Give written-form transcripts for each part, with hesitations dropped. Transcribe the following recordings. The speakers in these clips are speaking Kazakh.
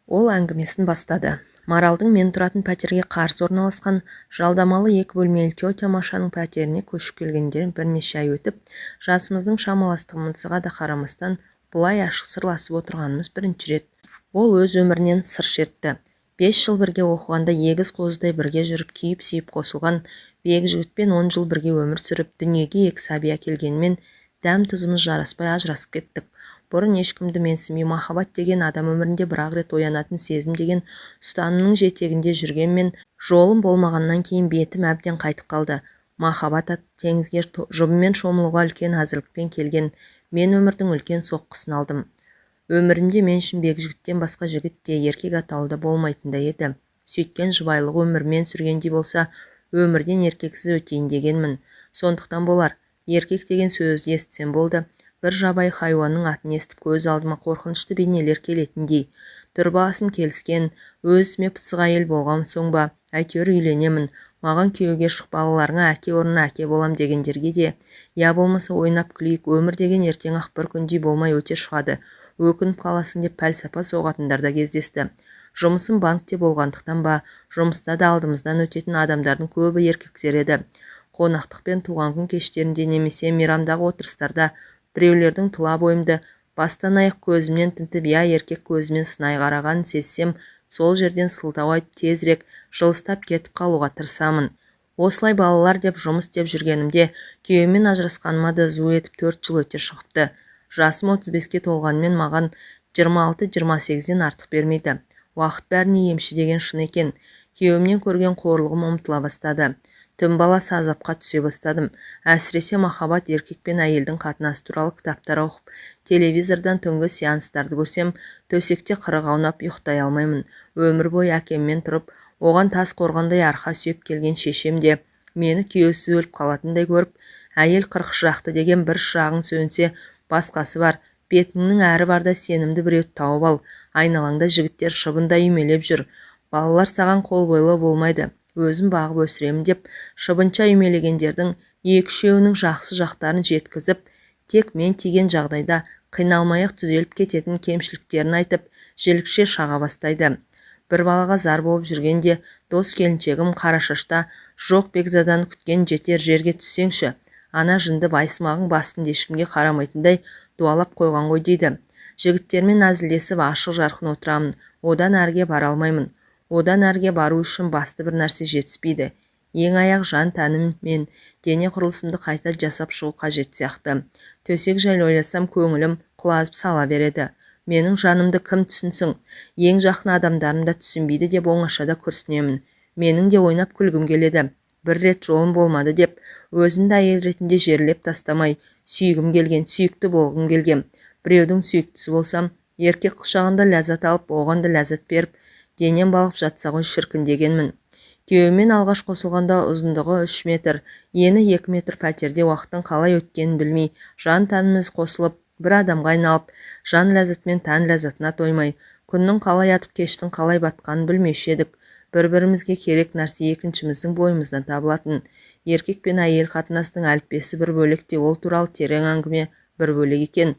Ол әңгімесін бастады. Маралдың мен тұратын пәтерге қарсы орналасқан жалдамалы 2 бөлмелі тетя Машаның пәтеріне көшіп келгенде бірнеше ай өтіп, жасымыздың шамаластығымызға да қарамастан бұлай ашық сырласып отырғанымыз бірінші рет. Ол өз өмірінен сыр шертті. 5 жыл бірге оқығанда егіз қозыдай бірге жүріп күйіп-сүйіп қосылған бек жігітпен 10 жыл бірге өмір сүріп, дүниеге 2 сәби әкелгенмен дәм-тұзымыз жараспай ажырасып кеттік. Бұрын ешкімді менсінбей махаббат деген адам өмірінде бір-ақ рет оянатын сезім деген ұстанымның жетегінде жүргенмен, жолым болмағаннан кейін бетім әбден қайтып қалды. Махаббат теңізге жұбымен шомылуға үлкен әзірлікпен келген. Мен өмірдің үлкен соққысын алдым. Өмірімде мен үшін бекжігіттен басқа жігіт те еркек атаулы болмайтындай еді. Сөйткен жұбайлық өмірмен сүргендей болса, өмірден еркексіз өтейін дегенмін. Сондықтан болар, еркек деген сөзді естісем болды, бір жабайы хайуанның атын естіп көз алдыма қорқынышты бейнелер келетіндей. Тұрбасым келіскен, өзіме пысық әйел болған соң ба, әйтеуір үйленемін, маған күйеуге шық, балаларыңа әке орнына әке болам дегендерге де, я болмаса ойнап күлейік, өмір деген ертең ақ бір күндей болмай өте шығады, өкініп қаласың деп пәлсапа соғатындар да кездесті. Жұмысым банкте болғандықтан ба, жұмыста да алдымыздан өтетін адамдардың көбі еркектер еді. Қонақтық пен туған күн кештерінде немесе мейрамдағы отырыстарда біреулердің тұла бойымды бастан аяқ көзімнен тінтіп, я еркек көзімен сынай қарағанын сезсем, сол жерден сылтау айтып тезірек жылыстап кетіп қалуға тырысамын. Осылай балалар деп жұмыс деп жүргенімде күйеуіммен ажырасқаныма да зу етіп 4 жыл өте шығыпты. Жасым 35-ке толғанмен маған 26-28-ден артық бермейді. Уақыт бәріне емші деген шын екен. Күйеуімнен көрген қорлығым ұмытыла бастады. Түн баласы азапқа түсе бастадым. Әсіресе махаббат еркек пен әйелдің қатынасы туралы кітаптар оқып, телевизордан түнгі сеанстарды көрсем, төсекте қырық аунап ұйықтай алмаймын. Өмір бойы әкеммен тұрып, оған тас қорғандай арқа сүйеп келген шешем де мені күйеусіз өліп қалатындай көріп, әйел 40 шырақты деген бір шырағың сөнсе, басқасы бар, бетіңнің әрі барда сенімді біреуді тауып ал, айналаңда жігіттер шыбындай үймелеп жүр, балалар саған қол бойлы болмайды, өзім бағып өсіремін деп, шыбынша үймелегендердің 2-3-еуінің жақсы жақтарын жеткізіп, тек мен тиген жағдайда қиналмай-ақ түзеліп кететін кемшіліктерін айтып, жілікше шаға бастайды. Бір балаға зар болып жүргенде, дос келіншегім Қарашашта жоқ бекзаданы күткен жетер жерге түссеңші, ана жынды байсымағың басын ешкімге қарамайтындай дуалап қойған ғой дейді. Жігіттермен әзілдесіп ашық жарқын отырамын, одан әрге бара алмаймын. Одан әрге бару үшін басты бір нәрсе жетіспейді. Ең аяқ жан тәнім мен дене құрылысымды қайта жасап шығу қажет сияқты. Төсек жайлы ойласам көңілім құлазып сала береді. Менің жанымды кім түсінсің? Ең жақын адамдарым да түсінбейді деп оңашада күрсінемін. Менің де ойнап күлгім келеді. Бір рет жолым болмады деп, өзімді әйел ретінде жерлеп тастамай, сүйгім келген, сүйікті болғым келген. Біреудің сүйіктісі болсам, еркек құшағында ләззат алып, оған да ләззат беріп, денем балып жатса ғой шіркін дегенмін. Күйеуімен алғаш қосылғанда ұзындығы 3 метр, ені 2 метр пәтерде уақыттың қалай өткенін білмей, жан тәніміз қосылып, бір адамға айналып, жан ләззатымен тән ләззатына тоймай, күннің қалай атып кештің қалай батқанын білмеуші едік. Бір-бірімізге керек нәрсе екіншіміздің бойымыздан табылатын. Еркек пен әйел қатынасының әліппесі бір бөлек те, ол туралы терең әңгіме бір бөлек екен.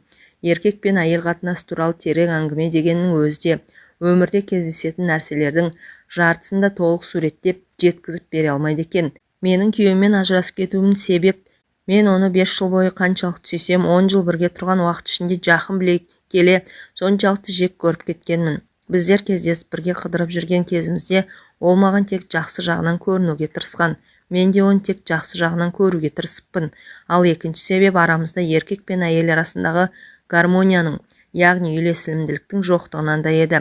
Еркек пен әйел қатынасы туралы терең әңгіме дегеннің өзі де өмірде кездесетін нәрселердің жартысында толық суреттеп жеткізіп бере алмайды екен. Менің күйеуіммен ажырасып кетуімнің себеп, мен оны 5 жыл бойы қаншалықты сүйсем, 10 жыл бірге тұрған уақыт ішінде жақын біле келе соншалықты жек көріп кеткенмін. Біздер кездесіп бірге қыдырып жүрген кезімізде ол маған тек жақсы жағынан көрінуге тырысқан. Мен де оны тек жақсы жағынан көруге тырысыппын. Ал екінші себеп арамызда еркек пен әйел арасындағы гармонияның, яғни үйлесімділіктің жоқтығынан да еді.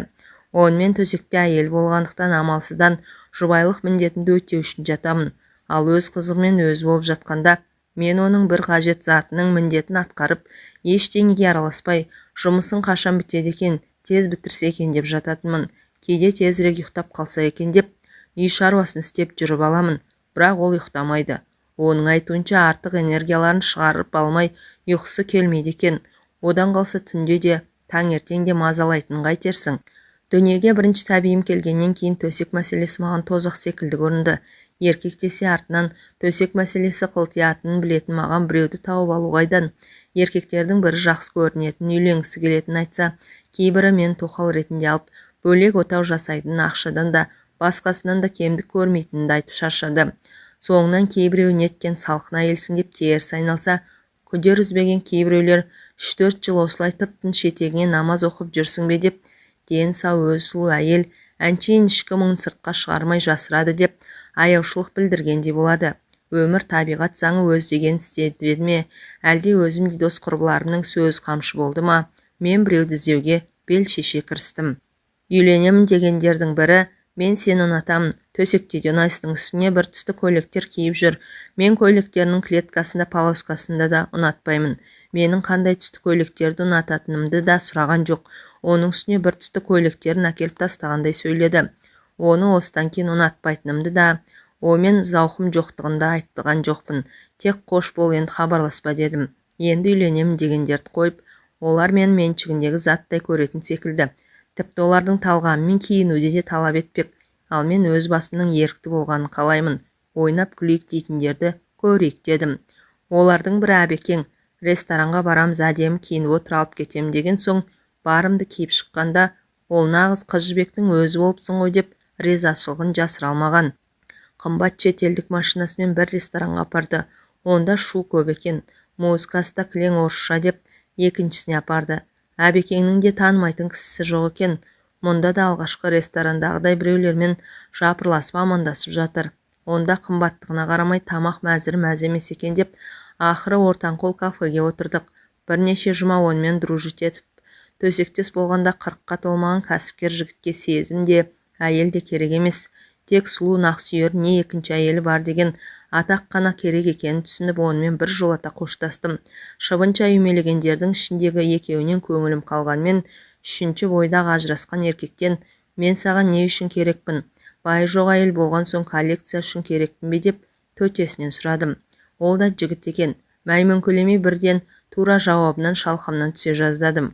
Онымен төсекте әйел болғандықтан амалсыздан жұбайлық міндетімді өтеу үшін жатамын. Ал өз қызығымен өзі болып жатқанда, мен оның бір қажет затының міндетін атқарып, ештеңеге араласпай, жұмысын қашан бітеді екен, тез бітірсе екен деп жататынмын. Кейде тезірек ұйықтап қалса екен деп, үй шаруасын істеп жүріп аламын, бірақ ол ұйықтамайды. Оның айтуынша артық энергияларын шығарып алмай ұйқысы келмейді екен. Одан қалса түнде де, таңертең де мазалайтынын қайтерсің. Дүниеге бірінші сәбиім келгеннен кейін төсек мәселесі маған тозақ секілді көрінді. Еркек десе артынан төсек мәселесі қылтиятынын білетін маған біреуді тауып алу қайдан. Еркектердің бірі жақсы көрінетін, үйленгісі келетін айтса, кейбірі мен тоқал ретінде алып, бөлек отау жасайтынын, ақшадан да басқасынан да кемдік көрмейтінін айтып шаршады. Соңынан кейбіреу неткен салқын әйелсің деп теріс айналса, күдер үзбеген кейбіреулер 3-4 жыл осылай тыптың шетегіне намаз оқып жүрсің бе деп, ден сау өз сұлу әйел әншейін ішкі мұңын сыртқа шығармай жасырады деп аяушылық білдіргендей болады. Өмір табиғат заңы өз деген істеді ме, әлде өзімдей дос құрбыларымның сөз қамшы болды ма? Мен біреуді іздеуге бел шеше кірістім. Үйленемін дегендердің бірі, мен сені ұнатамын, төсектеде ұнайсың, үстіне бір түсті көйлектер киіп жүр. Мен көйлектерінің клеткасында, полоскасында да ұнатпаймын. Менің қандай түсті көйлектерді ұнататынымды да сұраған жоқ. Оның үстіне бір түсті көйлектерін әкеліп тастағандай сөйледі. Оны осыдан кейін ұнатпайтынымды да, омен зауқым жоқтығында айтқан жоқпын. Тек қош бол, енді хабарласпа дедім. Енді үйленемін дегендерді қойып, олар мен меншігіндегі заттай көретін секілді. Тіпті олардың талғамымен киінуде де талап етпек. Ал мен өз басымның ерікті болғанын қалаймын. Ойнап күлейік дейтіндерді көрейік дедім. Олардың бірі Әбекең, ресторанға барамыз, әдемі киініп отырып алып кетем деген соң, барымды киіп шыққанда, ол нағыз қыз жібектің өзі болыпсың ғой деп ризашылығын жасыра алмаған. Қымбат шетелдік машинасымен бір ресторанға апарды. Онда шу көп екен, музыкасы да кілең орысша деп екіншісіне апарды. Әбекеңнің де танымайтын кісісі жоқ екен. Мұнда да алғашқы ресторандағыдай біреулермен жапырласып амандасып жатыр. Онда қымбаттығына қарамай тамақ мәзір мәз емес екен деп, ақыры ортанқол кафеге отырдық. Бірнеше жұма онымен дружить етіп, төсектес болғанда 40-қа толмаған кәсіпкер жігітке сезім де, әйел де керек емес. Тек сұлу нақсүйер не екінші әйелі бар деген атақ қана керек екенін түсініп, онымен бір жолата қоштастым. Шыбынша үймелегендердің ішіндегі екеуінен көңілім қалғанмен, үшінші бойдағы ажырасқан еркектен мен саған не үшін керекпін? Бай жоқ әйел болған соң коллекция үшін керекпін бе деп төтесінен сұрадым. Ол да жігіт екен. Мәймөңкелемей бірден тура жауабынан шалқамнан түсе жаздадым.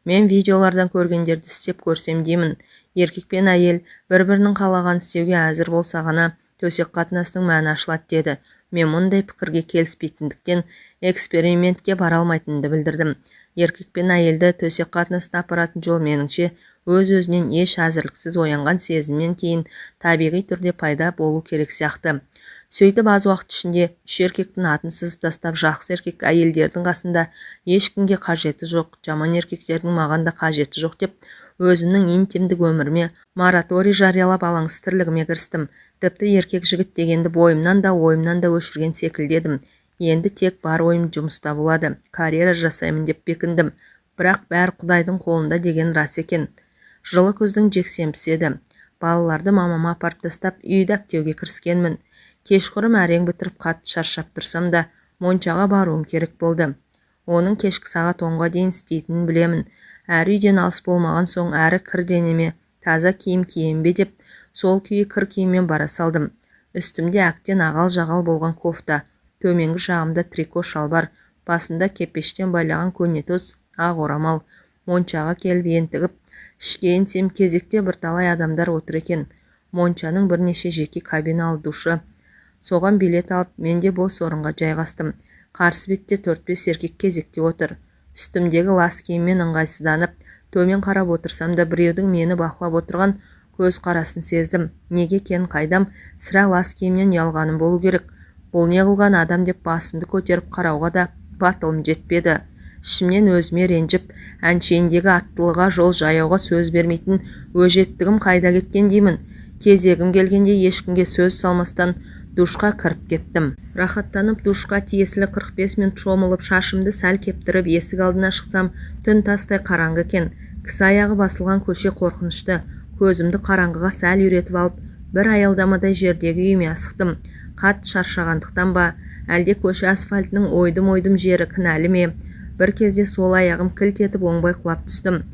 Мен видеолардан көргендерді істеп көрсем деймін. Еркек пен әйел бір-бірінің қалаған істеуге әзір болса ғана төсек қатынастың мәні ашылады деді. Мен мұндай пікірге келіспейтіндіктен экспериментке бара алмайтынымды білдірдім. Еркек пен әйелді төсек қатынасына апаратын жол меніңше өз-өзінен еш әзірліксіз оянған сезімнен кейін табиғи түрде пайда болу керек сияқты. Сөйтіп аз уақыт ішінде үш еркектің атынсыз тастап, жақсы еркек әйелдердің қасында ешкімге қажеті жоқ, жаман еркектердің маған да қажеті жоқ деп, өзімнің интимдік өміріме мораторий жариялап алаңсыз тірлігіме кірістім. Тіпті еркек жігіт дегенді бойымнан да ойымнан да өшірген секілдедім. Енді тек бар ойым жұмыста болады, карьера жасаймын деп бекіндім. Бірақ бәрі Құдайдың қолында деген рас екен. Жылы күздің жексенбісі еді. Балаларды мамама апарып тастап үйді әктеуге кіріскенмін. Кешқұрым әрең бітіріп қатты шаршап тұрсам да, моншаға баруым керек болды. Оның кешкі сағат 10-ға дейін істейтінін білемін. Әрі үйден алыс болмаған соң, әрі кір денеме таза киім кием бе деп, сол күйі кір киіммен бара салдым. Үстімде әктен ағал-жағал болған кофта, төменгі жағымда трико шалбар, басында кепештен байлаған көнетоз ақ орамал. Моншаға келіп ентігіп, ішке енсем, кезекте бірталай адамдар отыр екен. Моншаның бірнеше жеке кабиналы душы. Соған билет алып, мен де бос орынға жайғастым. Қарсы бетте 4-5 еркек кезекте отыр. Үстімдегі лас киіммен ыңғайсызданып, төмен қарап отырсам да біреудің мені бақылап отырған көз қарасын сездім. Неге екенін қайдам, сірә лас киімнен ұялғаным болу керек. Бұл не қылған адам деп басымды көтеріп қарауға да батылым жетпеді. Ішімнен өзіме ренжіп, әншейіндегі аттылыға, жол жаяуға сөз бермейтін өжеттігім қайда кеткен деймін. Кезегім келгенде ешкімге сөз салмастан душқа кіріп кеттім. Рахаттанып душқа тиесілі 45 минут шомылып, шашымды сәл кептіріп, есік алдына шықсам, түн тастай қараңғы екен. Кісі аяғы басылған көше қорқынышты. Көзімді қараңғыға сәл үйретіп алып, бір аялдамадай жердегі үйіме асықтым. Қатты шаршағандықтан ба, әлде көше асфальтының ойдым-ойдым жері кінәлі ме? Бір кезде сол аяғым кілт етіп оңбай құлап түстім.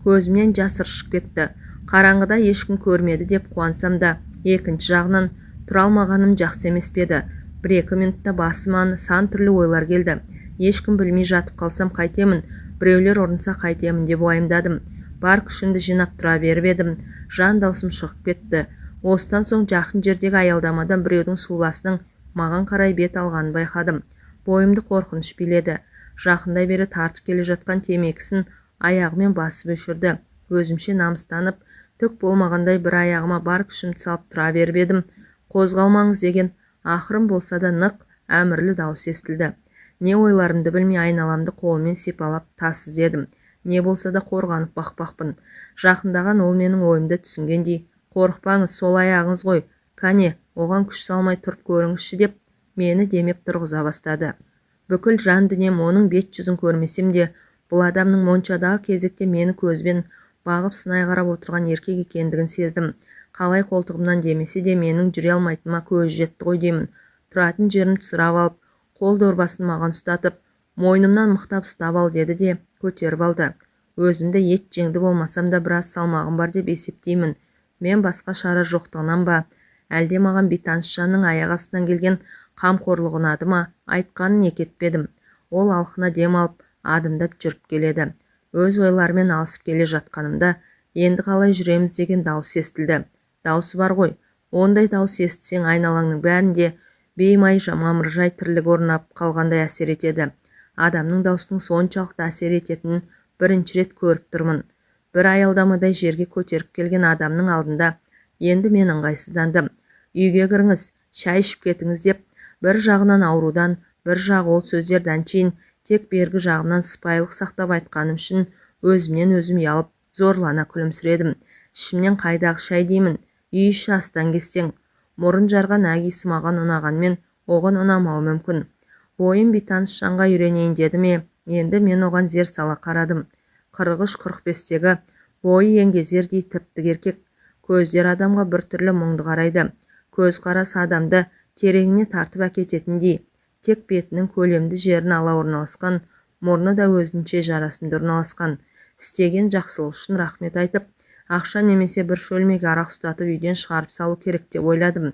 Көзімнен жас ыршып кетті. Қараңғыда ешкім көрмеді деп қуансам да, екінші жағынан тұра алмағаным жақсы емес педі. 1-2 минутта басыма сан түрлі ойлар келді. Ешкім білмей жатып қалсам қайтемін, біреулер ұрынса қайтемін деп уайымдадым. Бар күшімді жинап тұра беріп едім. Жан даусым шығып кетті. Осыдан соң жақын жердегі аялдамадан біреудің сұлбасының маған қарай бет алғанын байқадым. Бойымды қорқыныш биледі. Жақындай бері тартып келе жатқан темекісін аяғымен басып өшірді. Өзімше намыстанып, Түк болмағандай бір аяғыма бар күшімді салып тұра беріп едім. Қозғалмаңыз деген ақырын болса да нық әмірлі дауыс естілді. Не ойларымды білмей айналамды қолымен сипалап тас іздедім. Не болса да қорғанып бақпақпын. Жақындаған ол менің ойымды түсінгендей, қорықпаңыз, сол аяғыңыз ғой, кәне, оған күш салмай тұрып көріңізші деп, мені демеп тұрғыза бастады. Бүкіл жан дүнием оның бет жүзін көрмесем де, бұл адамның моншадағы кезекте мені көзбен бағып сынай қарап отырған еркек екендігін сездім. Қалай қолтығымнан демесе де менің жүре алмайтыныма көзі жетті ғой деймін. Тұратын жерімді сұрап алып, қол дорбасын маған ұстатып, мойнымнан мықтап ұстап ал деді де көтеріп алды. Өзімді ет жеңді болмасам да біраз салмағым бар деп есептеймін. Мен басқа шара жоқтығынан ба, әлде маған бейтаныс жанның аяқ астынан келген қамқорлығы ұнады ма, айтқанын екетпедім. Ол алқына дем алып, адымдап жүріп келеді. Өз ойларымен алысып келе жатқанымда, енді қалай жүреміз деген дауыс естілді. Даусы бар ғой, ондай дауыс естісең айналаңның бәрінде беймай мамыржай тірлік орнап қалғандай әсер етеді. Адамның даусының соншалықты әсер ететінін бірінші рет көріп тұрмын. Бір аялдамадай жерге көтеріп келген адамның алдында енді мен ыңғайсыздандым. Үйге кіріңіз, шай ішіп кетіңіз деп, бір жағынан аурудан, бір жағы ол сөздерді әншейін тек бергі жағымнан сыпайылық сақтап айтқаным үшін өзімнен өзім ұялып, зорлана күлімсіредім. Ішімнен қайдағы шай деймін, үй іші астан кестең. Мұрын жарған әгесі маған ұнағанмен, оған ұнамауы мүмкін. Ойым бейтаныс жанға үйренейін деді ме, енді мен оған зер сала қарадым. 43-45-тегі бойы еңгезердей тіптік еркек, көздер адамға бір түрлі мұңды қарайды. Көз қарасы адамды тереңіне тартып әкететіндей, тек бетінің көлемді жерін ала орналасқан, мұрны да өзінше жарасымды орналасқан. Істеген жақсылық үшін рахмет айтып, ақша немесе бір шөлмек арақ ұстатып үйден шығарып салу керек деп ойладым.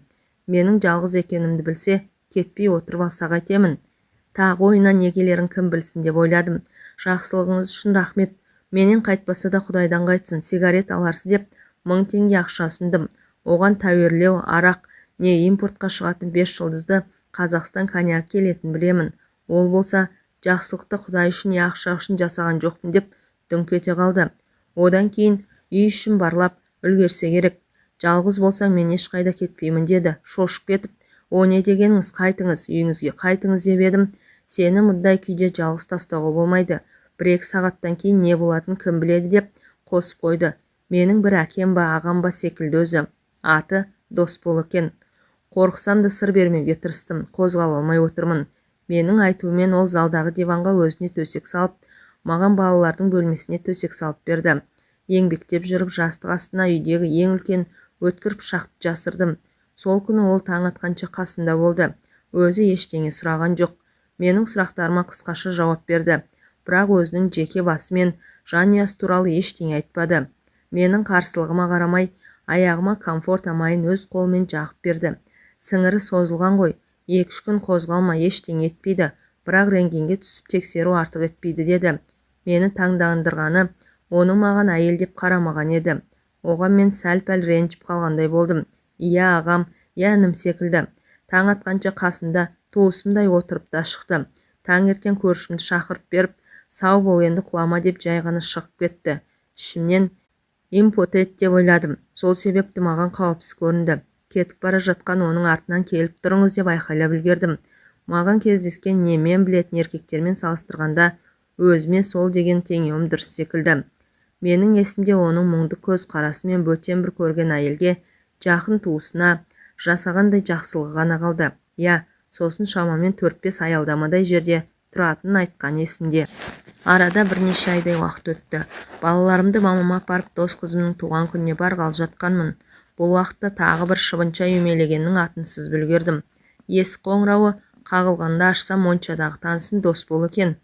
Менің жалғыз екенімді білсе, кетпей отырып алса қайтемін. Тағы ойына не келерін кім білсін деп ойладым. Жақсылығыңыз үшін рахмет. Менен қайтпаса да Құдайдан қайтсын, сигарет аларсы деп 1000 теңге ақша ұсындым. Оған тәуерлеу, арақ, не импортқа шығатын 5 жұлдызды Қазақстан коньяк келетін білемін. Ол болса, жақсылықты Құдай үшін не ақша үшін жасаған жоқпын деп дүңк ете қалды. Одан кейін үй ішін барлап үлгерсе керек. Жалғыз болсаң мен ешқайда кетпеймін деді. Шошып кетіп, о не дегеніңіз, қайтыңыз, үйіңізге қайтыңыз деп едім. Сені мұндай күйде жалғыз тастауға болмайды. 1-2 сағаттан кейін не болатын кім біледі деп қосып қойды. Менің бір әкем ба, ағам ба секілді өзі. Аты Досбол екен. Қорқсам да сыр бермеуге тырыстым. Қозғала алмай отырмын. Менің айтуымен ол залдағы диванға өзіне төсек салып, маған балалардың бөлмесіне төсек салып берді. Еңбектеп жүріп жастық астына үйдегі ең үлкен өткір пышақты жасырдым. Сол күні ол таң атқанша қасымда болды. Өзі ештеңе сұраған жоқ. Менің сұрақтарыма қысқаша жауап берді. Бірақ өзінің жеке басы мен жанұясы туралы ештеңе айтпады. Менің қарсылығыма қарамай, аяғыма комфорт амайын өз қолымен жағып берді. Сіңірі созылған ғой, 2-3 күн қозғалма, ештеңе етпейді, бірақ рентгенге түсіп тексеру артық етпейді деді. Мені таңдандырғаны, оның маған әйел деп қарамаған еді. Оған мен сәл-пәл ренжіп қалғандай болдым. Иә ағам, иә інім секілді. Таң атқанша қасымда туысымдай отырып та шықты. Таңертең көршімді шақырып беріп, сау бол енді құлама деп жай ғана шығып кетті. Ішімнен импотент деп ойладым. Сол себепті маған қауіпсіз көрінді. Кетіп бара жатқан оның артынан келіп тұрыңыз деп айқайлап үлгердім. Маған кездескен не мен білетін еркектермен салыстырғанда өзіме сол деген теңеуім дұрыс секілді. Менің есімде оның мұңды көз қарасы мен бөтен бір көрген әйелге, жақын туысына жасағандай жақсылығы ғана қалды. Я, сосын шамамен 4-5 аялдамадай жерде тұратынын айтқан есімде. Арада бірнеше айдай уақыт өтті. Балаларымды мамама апарып дос қызымның туған күніне барғалы жатқанмын. Бұл уақытта тағы бір шыбынша үймелегеннің атын сызып үлгердім. Есік қоңырауы қағылғанда ашсам моншадағы танысым Досбол екен.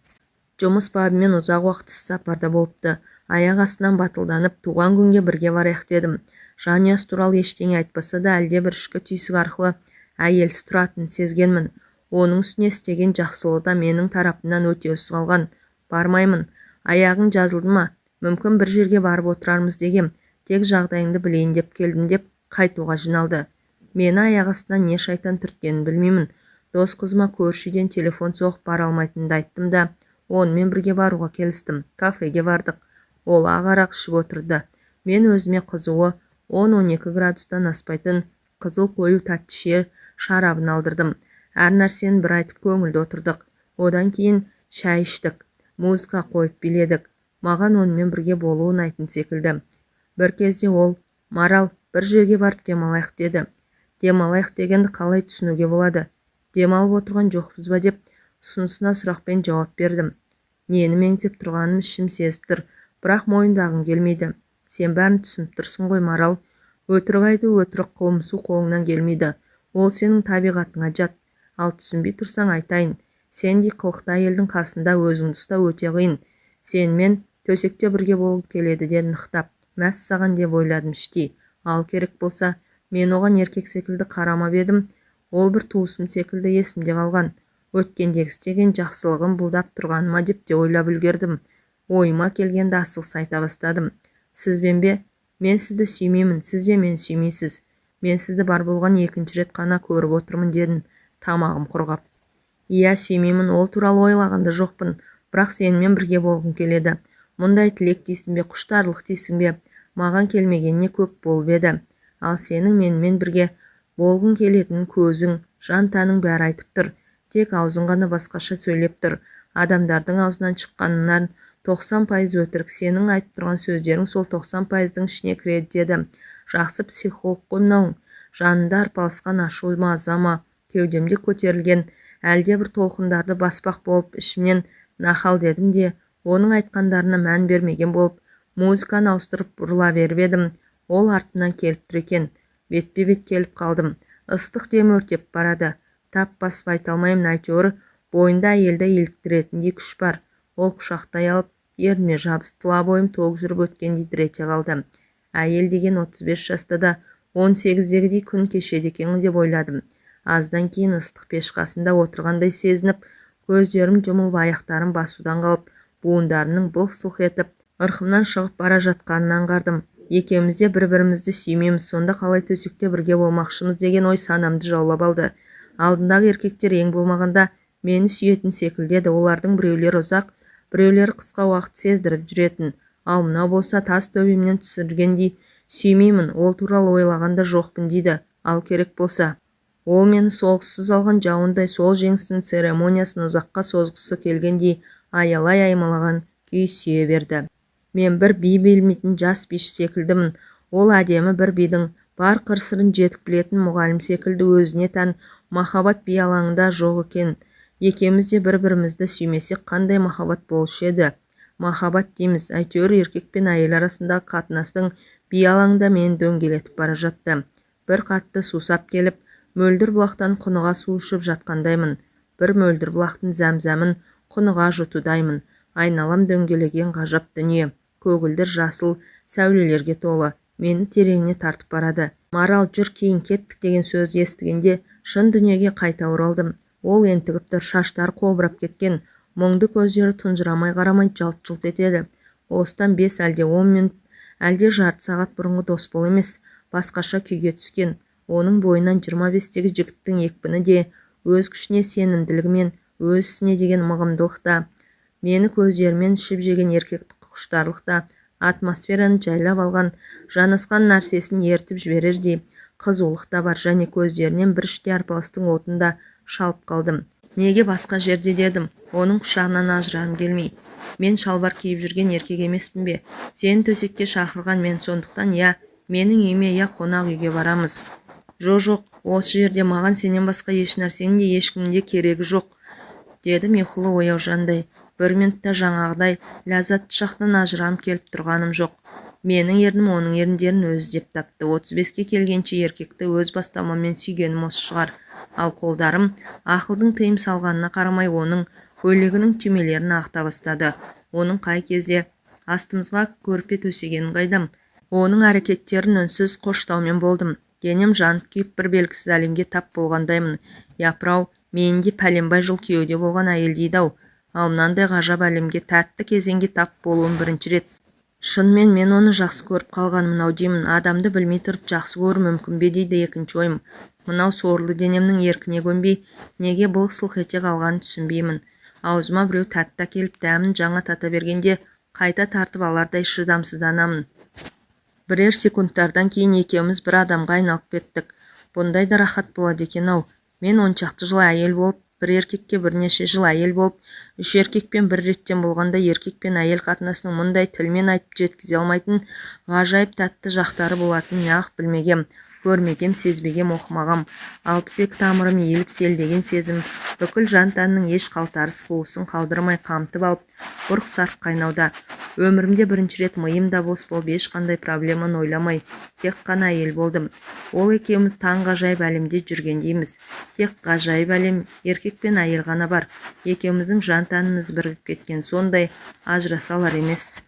Жұмыс бабымен ұзақ уақыт сапарда болыпты. Аяқ астынан батылданып, туған күнге бірге барайық дедім. Жанұясы туралы ештеңе айтпаса да әлде бір ішкі түйсік арқылы әйелсіз тұратынын сезгенмін. Оның үстіне істеген жақсылығы да менің тарапымнан өтеусіз қалған. Бармаймын. Аяғың жазылды ма? Мүмкін бір жерге барып отырармыз дегем. Тек жағдайыңды білейін деп келдім деп қайтуға жиналды. Мені аяқ астынан не шайтан түрткенін білмеймін. Дос қызыма көршіден телефон соғып бара алмайтынымды айттым да, онымен бірге баруға келістім. Кафеге бардық. Ол ақ арақ ішіп отырды. Мен өзіме қызуы 10-12 градустан аспайтын қызыл қою тәтті шарабын алдырдым. Әр нәрсені бір айтып көңілді отырдық. Одан кейін шай іштік, музыка қойып биледік. Маған онымен бірге болуы ұнайтын секілді. Бір кезде ол, Марал, бір жерге барып демалайық деді. Демалайық дегенді қалай түсінуге болады? Демалып отырған жоқпыз ба деп ұсынысына сұрақпен жауап бердім. Нені меңзеп тұрғаным ішім сезіп тұр, бірақ мойындағым келмейді. Сен бәрін түсініп тұрсың ғой, Марал. Өтірік айту, өтірік қылмысу қолыңнан келмейді. Ол сенің табиғатыңа жат. Ал түсінбей тұрсаң айтайын. Сендей қылықты әйелдің қасында өзіңді ұстау өте қиын. Сенімен төсекте бірге болып келеді деді нықтап. Мәссаған деп ойладым іштей. Ал керек болса, мен оған еркек секілді қарамап едім. Ол бір туысым секілді есімде қалған. Өткендегі істеген жақсылығым бұлдап тұрғаныма деп те ойлап үлгердім. Ойыма келгенді асығыс айта бастадым. Сізбен бе? Мен сізді сүймеймін, сіз де мені сүймейсіз. Мен сізді бар болған екінші рет қана көріп отырмын дедім, тамағым құрғап. Иә, сүймеймін, ол туралы ойлағанда жоқпын, бірақ сенімен бірге болғым келеді. Мұндай тілек дейсің бе, құштарлық дейсің бе, маған келмегеніне көп болып еді. Ал сенің менімен бірге болғың келетінін көзің, жан-тәнің бәрі айтып тұр. Тек аузың ғана басқаша сөйлеп тұр. Адамдардың аузынан шыққанынан 90% өтірік. Сенің айтып тұрған сөздерің сол 90%-дің ішіне кіреді деді. Жақсы психолог қой мынауың. Жанында арпалысқан ашу ма, ыза ма, кеудемде көтерілген әлде бір толқындарды баспақ болып ішімнен нахал дедім де, оның айтқандарына мән бермеген болып, музыканы ауыстырып бұрыла беріп едім. Ол артынан келіп тұр екен. Бетпе-бет келіп қалдым. Ыстық дем өртеп барады. Тап басып айта алмаймын, әйтеуір бойында әйелді еліктіретіндей күш бар. Ол құшақтай алып, ерніме жабысты, тұла бойым тоқ жүріп өткендей дір ете қалды. Әйел деген 35 жаста да 18-дегідей күн кешеді екен деп ойладым. Аздан кейін ыстық пеш қасында отырғандай сезініп, көздерім жұмылып аяқтарым басудан қалып, буындарымның былқ-сылқ етіп, ырқымнан шығып бара жатқанын аңғардым. Екеуміз де бір-бірімізді сүймейміз, сонда қалай төсекте бірге болмақшымыз деген ой санамды жаулап алды. Алдындағы еркектер ең болмағанда мені сүйетін секілді еді. Олардың біреулері ұзақ, біреулері қысқа уақыт сездіріп жүретін. Ал мынау болса тас төбемнен түсіргендей сүймеймін, ол туралы ойлағанда жоқпын дейді. Ал керек болса, ол мені соғыссыз алған жауындай сол жеңістің церемониясын ұзаққа созғысы келгендей аялай аймалаған күй сүйе берді. Мен бір би білмейтін жас биші секілдімін. Ол әдемі бір бидің бар қыр-сырын жетік білетін мұғалім секілді өзіне тән махаббат би алаңында жоқ екен. Екеуміз де бір-бірімізді сүймесек қандай махаббат болушы еді. Махаббат дейміз, әйтеуір еркек пен әйел арасындағы қатынастың би алаңында мені дөңгелетіп бара жатты. Бір қатты сусап келіп, мөлдір бұлақтан құныға су ішіп жатқандаймын. Бір мөлдір бұлақтың зәм-зәмін құныға жұтудаймын. Айналам дөңгелеген ғажап дүние. Көгілдір жасыл сәулелерге толы. Мені тереңіне тартып барады. Марал, жүр, кейін кеттік деген сөз естігенде шын дүниеге қайта оралдым. Ол ентігіп тұр, шаштары қобырап кеткен, мұңды көздері тұнжырамай қарамай жалт-жұлт етеді. Осыдан 5 әлде 10 минут, әлде жарты сағат бұрынғы дос бол емес, басқаша күйге түскен. Оның бойынан 25-тегі жігіттің екпіні де, өз күшіне сенімділігімен, өз ісіне деген мығымдылықта, мені көздерімен ішіп жеген еркектік құштарлықта, атмосфераны жайлап алған, жанасқан нәрсесін ертіп жіберердей қызулық та бар, және көздерінен бір іште арпалыстың отында шалып қалдым. Неге басқа жерде дедім, оның құшағынан ажырағым келмей. Мен шалбар киіп жүрген еркек емеспін бе? Сені төсекке шақырған мен, сондықтан я менің үйіме, я қонақ үйге барамыз. Жоқ, осы жерде маған сенен басқа еш нәрсенің де ешкімнің де керегі жоқ, дедім ұйқылы ояу жандай. Бір минутта жаңағыдай ләззатты шақтан ажырағым келіп тұрғаным жоқ. Менің ернім оның еріндерін өзі деп тапты. 35-ке келгенше еркекті өз бастамаммен сүйгенім осы шығар. Ал қолдарым ақылдың тыйым салғанына қарамай оның көйлегінің түймелерін ағыта бастады. Оның қай кезде астымызға көрпе төсегенін қайдам. Оның әрекеттерін үнсіз қоштаумен болдым. Денем жанып күйіп бір белгісіз әлемге тап болғандаймын. Япырау, менің де пәленбай жыл күйеуде болған әйел дейді-ау. Ал мынандай ғажап әлемге, тәтті кезеңге тап болуым бірінші рет. Шынымен мен оны жақсы көріп қалғаным мынау деймін. Адамды білмей тұрып жақсы көру мүмкін бе дейді екінші ойым. Мынау сорлы денемнің еркіне көнбей, неге былқ-сылқ ете қалғанын түсінбеймін. Аузыма біреу тәтті әкеліп дәмін жаңа тата бергенде қайта тартып алардай шыдамсызданамын. Бірер секундтардан кейін екеуміз бір адамға айналып кеттік. Бұндай да рахат болады екен-ау. Мен 10 шақты жыл әйел болып, бір еркекке бірнеше жыл әйел болып, 3 еркекпен бір реттен болғанда еркек пен әйел қатынасының мұндай тілмен айтып жеткізе алмайтын ғажайып тәтті жақтары болатынын неғып білмегем, көрмегем, сезбегем, оқымағам. 62 тамырым иіліп селдеген сезім бүкіл жан-тәннің еш қалтарыс қуысын қалдырмай қамтып алып, бұрқ-сарқ қайнауда. Өмірімде бірінші рет миым да бос болып, ешқандай проблеманы ойламай, тек қана әйел болдым. Ол екеуміз таң ғажайып әлемде жүргендейміз. Тек ғажайып әлем, еркек пен әйел ғана бар. Екеуміздің жан-тәніміз бірігіп кеткен, сондай ажырасалар емес.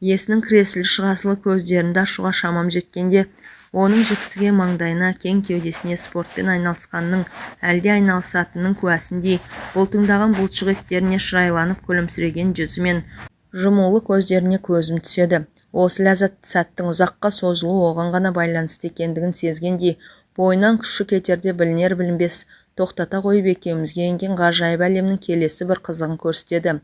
Есінің кіресілі шығасылы көздерімді ашуға шамам жеткенде, оның жіпсіген маңдайына, кең кеудесіне спортпен айналысқанның, әлде айналысатынның куәсіндей, бұлтыңдаған бұлтшық еттеріне шырайланып күлімсіреген жүзімен жұмулы көздеріне көзім түседі. Осы ләззатты сәттің ұзаққа созылуы оған ғана байланысты екендігін сезгендей, бойынан күші кетерде білінер-білінбес тоқтата қойып екеумізге енген ғажайып әлемнің келесі бір қызығын көрсетеді.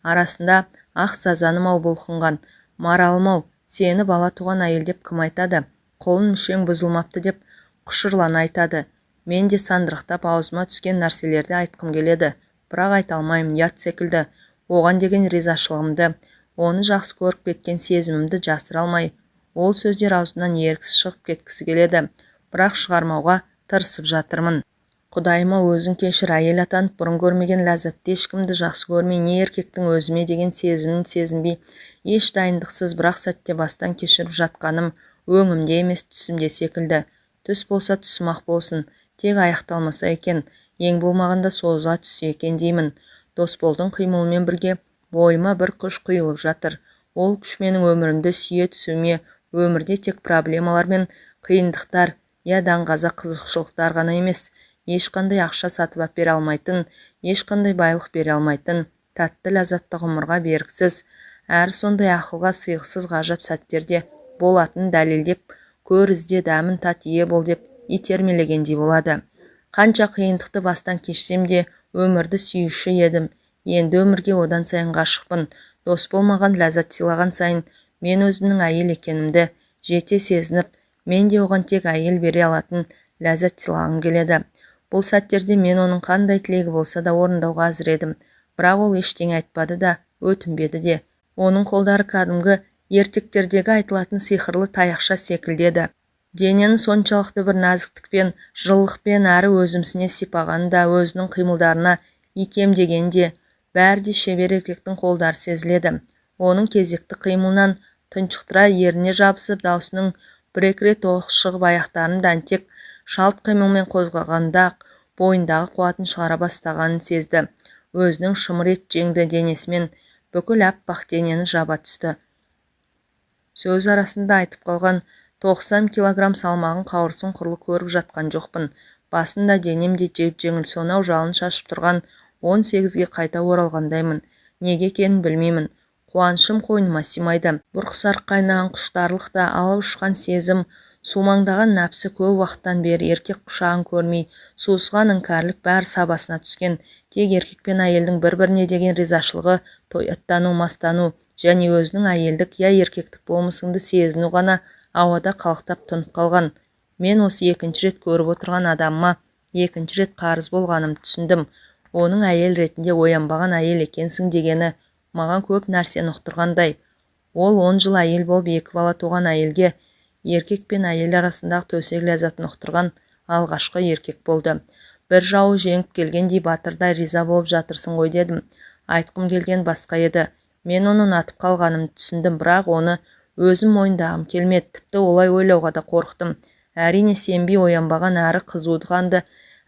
Арасында ақ сазаным-ау бұлқынған, маралым-ау, сені бала туған әйел деп кім айтады? Қолын мүшең бұзылмапты деп құшырлана айтады. Мен де сандырақтап аузыма түскен нәрселерді айтқым келеді, бірақ айта алмаймын, ят секілді. Оған деген ризашылығымды, оны жақсы көріп кеткен сезімімді жасыра алмай, ол сөздер аузымнан еріксіз шығып кеткісі келеді, бірақ шығармауға тырысып жатырмын. Құдайыма өзің кешір, әйел атанып бұрын көрмеген ләззатты ешкімді жақсы көрмей, не еркектің өзіме деген сезімін сезінбей, еш дайындықсыз бірақ сәтте бастан кешіріп жатқаным өңімде емес түсімде секілді. Түс болса түсім-ақ болсын, тек аяқталмаса екен, ең болмағанда созыла түссе екен деймін. Досболдың қимылымен бірге бойыма бір күш құйылып жатыр. Ол күш менің өмірімді сүйе түсуіме, өмірде тек проблемалар мен қиындықтар, я даңғаза қызықшылықтар ғана емес, ешқандай ақша сатып әпере алмайтын, ешқандай байлық бере алмайтын, тәтті ләззатты ғұмырға бергісіз, әрі сондай ақылға сыйғысыз ғажап сәттерде болатын дәлелдеп, көр ізде дәмін тат ие бол деп итермелегендей болады. Қанша қиындықты бастан кешсем де өмірді сүйуші едім. Енді өмірге одан сайын ғашықпын. Дос болмаған ләззат сыйлаған сайын мен өзімнің әйел екенімді жете сезініп, мен де оған тек әйел бере алатын ләззат сыйлағым келеді. Бұл сәттерде мен оның қандай тілегі болса да орындауға әзір едім. Бірақ ол ештеңе айтпады да, өтінбеді де. Оның қолдары кәдімгі ертектердегі айтылатын сиқырлы таяқша секілді еді. Денені соншалықты бір нәзіктікпен, жылылықпен әрі өзімсіне сипағаны да, өзінің қимылдарына икемдегенде, бәрі де шебер еркектің қолдары сезіледі. Оның кезекті қимылынан тұншықтыра еріне жабысып, даусының бір-екі рет оқ шығып аяқтарын дәнтек шалт қимылмен қозғағанда бойындағы қуатын шығара бастағанын сезді. Өзінің шымыр ет жеңді денесімен бүкіл аппақ денені жаба түсті. Сөз арасында айтып қалған 90 килограмм салмағын қауырсын құрлы көріп жатқан жоқпын. Басында денемде жеп-жеңіл сонау жалын шашып тұрған 18-ге қайта оралғандаймын. Неге екенін білмеймін. Қуанышым қойныма симайды. Бұрқ-сарқ қайнаған құштарлықта алып ұшқан сезім, сумаңдаған нәпсі көп уақыттан бері еркек құшағын көрмей, суысқан іңкәрлік бәрі сабасына түскен. Тек еркек пен әйелдің бір-біріне деген ризашылығы, тояттану, мастану және өзінің әйелдік я еркектік болмысыңды сезіну ғана ауада қалықтап тұнып қалған. Мен осы екінші рет көріп отырған адамыма екінші рет қарыз болғаным түсіндім. Оның әйел ретінде оянбаған әйел екенсің дегені маған көп нәрсені ұқтырғандай. Ол 10 жыл әйел болып 2 бала туған әйелге еркек пен әйел арасындағы төсек ләззатын ұқтырған алғашқы еркек болды. Бір жауы жеңіп келгендей батырдай риза болып жатырсың ғой дедім. Айтқым келген басқа еді. Мен оны ұнатып қалғанымды түсіндім, бірақ оны өзім мойындағым келмеді. Тіпті олай ойлауға да қорықтым. Әрине сенбей оянбаған әрі қызуды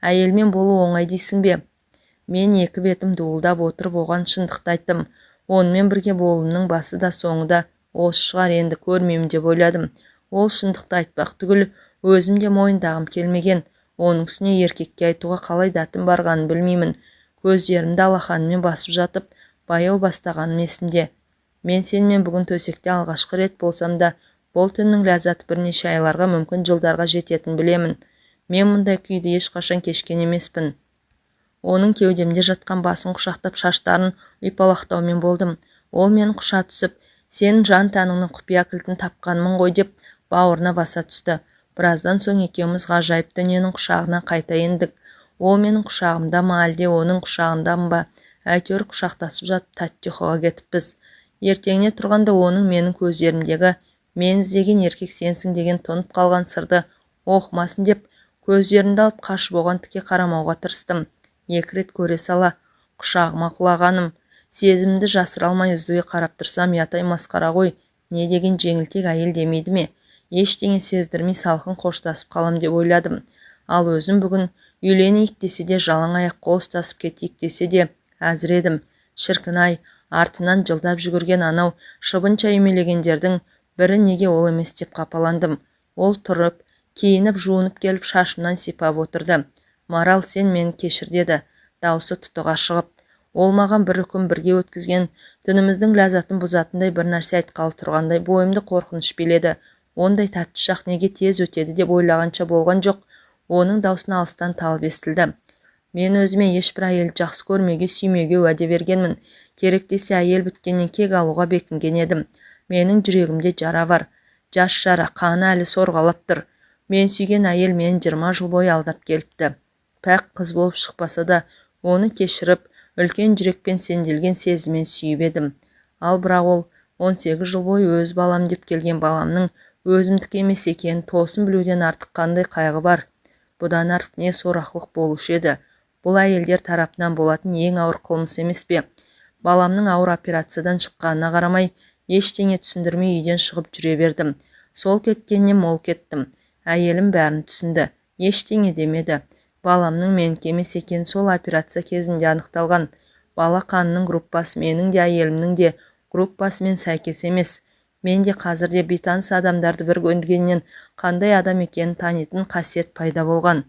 әйелмен болу оңай дейсің бе? Мен екі бетім дуылдап отырып оған шындықты айттым. Онымен бірге болуымның басы да соңы да осы шығар, енді көрмеймін деп ойладым. Ол шындықты айтпақ түгіл өзім де мойындағым келмеген. Оның үстіне еркекке айтуға қалай дәтім барғанын білмеймін. Көздерімді алақанымен басып жатып, баяу бастағаным есімде. Мен сенімен бүгін төсекте алғашқы рет болсам да, бұл түннің ләззаты бірнеше айларға, мүмкін жылдарға жететін білемін. Мен мұндай күйді ешқашан кешкен емеспін. Оның кеудемде жатқан басын құшақтап шаштарын ұйпалақтаумен болдым. Ол мені құша түсіп, Сенің жан тәніңнің құпия кілтін тапқанмын ғой деп бауырына баса түсті. Біраздан соң екеуміз ғажайып дүниенің құшағына қайта ендік. Ол менің құшағымда ма, әлде оның құшағында ба? Әйтеуір құшақтасып жатып тәтті ұйқыға кетіппіз. Ертеңіне тұрғанда оның менің көздерімдегі мен іздеген еркек сенсің деген тұнып қалған сырды оқымасын деп көздерімді алып қашып оған тіке қарамауға тырыстым. 2 рет көре сала құшағыма құлағаным. Сезімді жасыра алмай үздіге қарап тұрсам, ятай масқара ғой, не деген жеңілтек әйел демейді ме? Ештеңе сездірмей салқын қоштасып қалам деп ойладым. Ал өзім бүгін үйленейік десе де, жалаң аяқ қол ұстасып кетейік десе де әзір едім. Шіркін-ай, артымнан жылдап жүгірген анау шыбынша үймелегендердің бірі неге ол емес деп қапаландым. Ол тұрып, киініп, жуынып келіп шашымнан сипап отырды. Марал, сен мені кешір деді, даусы тұтыға шығып. Ол маған бір күн бірге өткізген түніміздің ләззатын бұзатындай бір нәрсе айтқалы тұрғандай бойымды қорқыныш биледі. Ондай тәтті шақ неге тез өтеді деп ойлағанша болған жоқ. Оның даусына алыстан талып естілді. Мен өзіме ешбір әйелді жақсы көрмеуге, сүймеуге уәде бергенмін. Керек десе әйел біткеннен кек алуға бекінген едім. Менің жүрегімде жара бар. Жас жара, қаны әлі сорғалап тұр. Мен сүйген әйел мені 20 жыл бойы алдап келіпті. Пәк қыз болып шықпаса да, оны кешіріп, үлкен жүрекпен сенделген сезіммен сүйіп едім. Ал бірақ ол 18 жыл бойы өз балам деп келген баламның өзімдік емес екенін тосын білуден артық қандай қайғы бар. Бұдан артық не сорақылық болушы еді. Бұл әйелдер тарапынан болатын ең ауыр қылмыс емес пе? Баламның ауыр операциядан шыққанына қарамай, ештеңе түсіндірмей үйден шығып жүре бердім. Сол кеткеннен мол кеттім. Әйелім бәрін түсінді. Ештеңе демеді. Баламның менікі емес екені сол операция кезінде анықталған. Бала қанының группасы менің де әйелімнің де группасымен сәйкес емес. Мен де қазір де бейтаныс адамдарды бір көргеннен қандай адам екенін танитын қасиет пайда болған.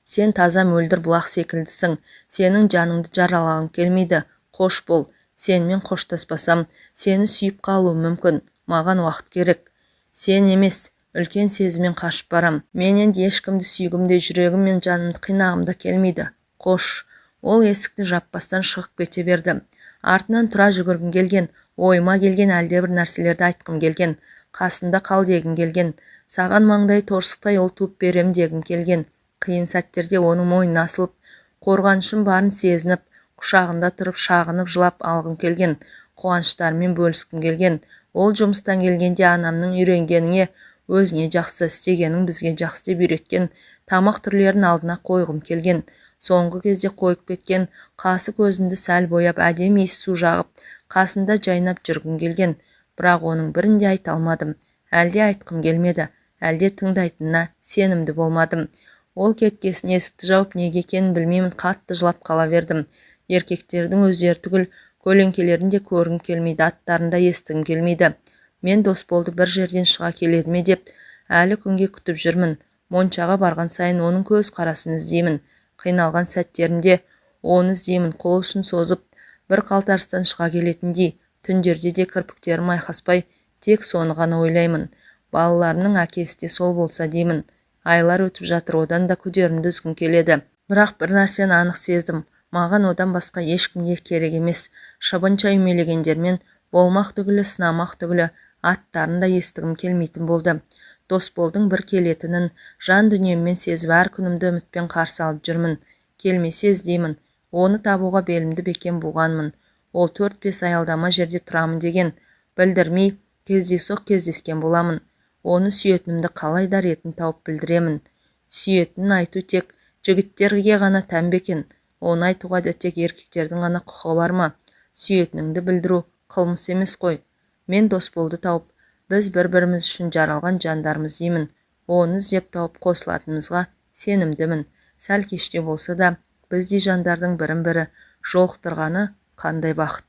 Сен таза мөлдір бұлақ секілдісің. Сенің жаныңды жаралағым келмейді. Қош бол. Сенімен қоштаспасам, сені сүйіп қалуым мүмкін. Маған уақыт керек. Сен емес, үлкен сезіммен қашып барам. Мен енді ешкімді сүйгімде, жүрегім мен жанымды қинағымда келмейді. Қош. Ол есікті жаппастан шығып кете берді. Артынан тұра жүгіргім келген, ойыма келген әлдебір нәрселерді айтқым келген, қасында қал дегім келген, саған маңдай торсықтай ұл туып берем дегім келген. Қиын сәттерде оның мойнына асылып, қорғанышым барын сезініп, құшағында тұрып шағынып жылап алғым келген, қуаныштарымен бөліскім келген. Ол жұмыстан келгенде анамның үйренгеніне, өзіңе жақсы істегенің бізге жақсы деп үйреткен тамақ түрлерін алдына қойғым келген. Соңғы кезде қойып кеткен қасы көзімді сәл бояп, әдемі иіс су жағып, қасында жайнап жүргім келген. Бірақ оның бірін де айта алмадым. Әлде айтқым келмеді, әлде тыңдайтынына сенімді болмадым. Ол кеткесін есікті жауып неге екенін білмеймін, қатты жылап қала бердім. Еркектердің өздері түгіл, көлеңкелерін де көргім келмейді, аттарын да естігім келмейді. Мен дос болды бір жерден шыға келеді ме деп әлі күнге күтіп жүрмін. Моншаға барған сайын оның көз қарасын іздеймін. Қиналған сәттерімде оны іздеймін, қол ұшын созып, бір қалтарыстан шыға келетіндей. Түндерде де кірпіктерім айқаспай, тек соны ғана ойлаймын. Балаларымның әкесі де сол болса деймін. Айлар өтіп жатыр, одан да күдерімді үзгім келеді. Бірақ бір нәрсені анық сездім. Маған одан басқа ешкімге керек емес. Шыбынша үймелегендермен болмақ түгілі, сынамақ түгілі аттарын да естігім келмейтін болды. Досболдың бір келетінін жан дүниеммен сезіп, әр күнімді үмітпен қарсы алып жүрмін. Келмесе іздеймін. Оны табуға белімді бекем буғанмын. Ол 4-5 аялдама жерде тұрамын деген білдірмей, кездейсоқ кездескен боламын. Оны сүйетінімді қалай да ретін тауып білдіремін. Сүйетінін айту тек жігіттерге ғана тән бе екен? Оны айтуға да тек еркектердің ғана құқығы бар ма? Сүйетініңді білдіру қылмыс емес қой. Мен Досболды тауып, біз бір-біріміз үшін жаралған жандармыз деймін. Оны іздеп тауып қосылатынымызға сенімдімін. Сәл кеште болса да, біздей жандардың бірін-бірі жолықтырғаны қандай бақыт.